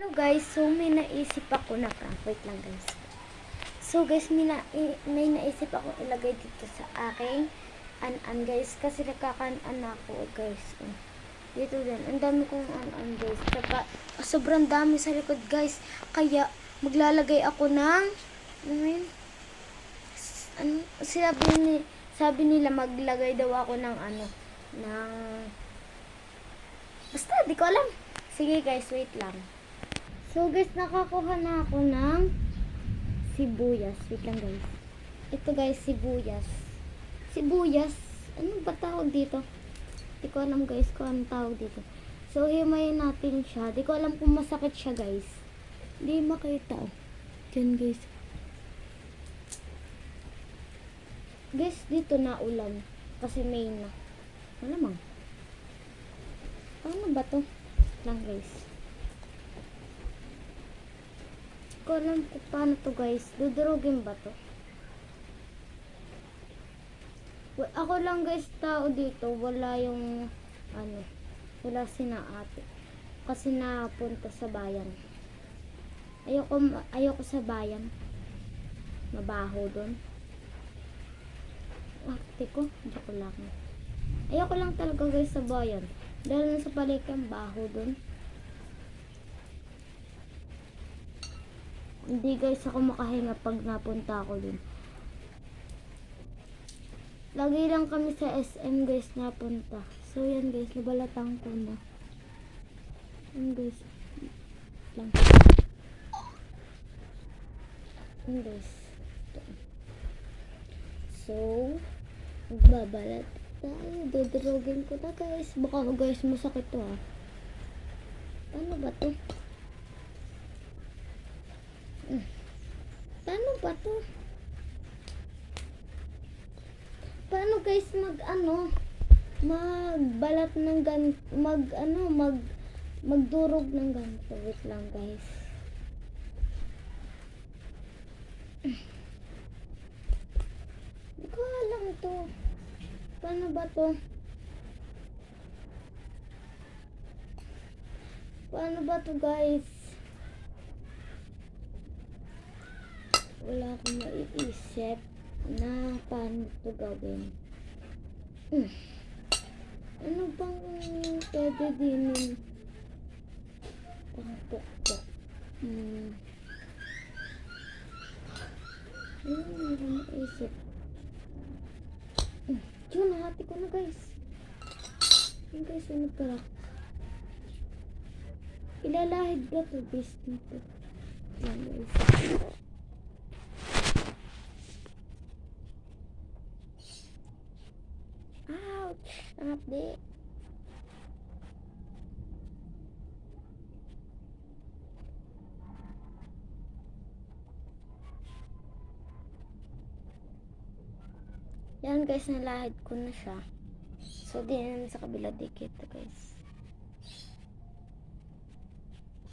Hello guys, so may naisip ako na prank. Wait lang guys. So guys, may naisip ako ilagay dito sa aking an guys. Kasi nagkakan-an ako guys. Dito din. Ang dami kong an guys. Saka sobrang dami sa likod guys. Kaya maglalagay ako ng sabi nila maglagay daw ako ng ng basta di ko alam. Sige guys, wait lang. So guys, nakakuha na ako ng sibuyas. Wait lang guys. Ito guys, sibuyas. Sibuyas. Ano ba tawag dito? Di ko alam guys kung anong tawag dito. So himayin natin siya. Di ko alam kung masakit siya guys. Hindi makita. Diyan guys. Guys, dito na ulan. Kasi may na. Malamang. Paano ba to? Lang guys. Ko alam kung paano to guys. Dudurugin ba to? Ako lang guys tao dito. Wala yung wala sina ate. Kasi napunta sa bayan. Ayoko sa bayan. Mabaho doon. Ate ko, joke lang. Ayoko lang talaga guys sa bayan. Dahil sa palikan, baho doon. Hindi guys ako makahinga pag napunta ako dun. Lagi lang kami sa SM guys napunta. So yan guys, nabalatan ko na. Yan guys. Lang. Yan guys. So, magbabalat tayo. Dodrogin ko na guys. Baka guys masakit to ha. Ano ba to? Paano ba to? Paano guys magbalat ng magdurog ng ganito? Wait lang guys. Hindi ko alam to. Paano ba to? Paano ba to guys? Wala akong maiisip na paano ito gawin. Ano bang pwede dinin? Pangpukpok. Ano meron naisip? Yun, nahati ko na guys. Yun guys, ano pala? Ilalahid ka to, base nito. Yan guys. Update. Yan guys, nalahid ko na siya. So din sa kabila dikit guys.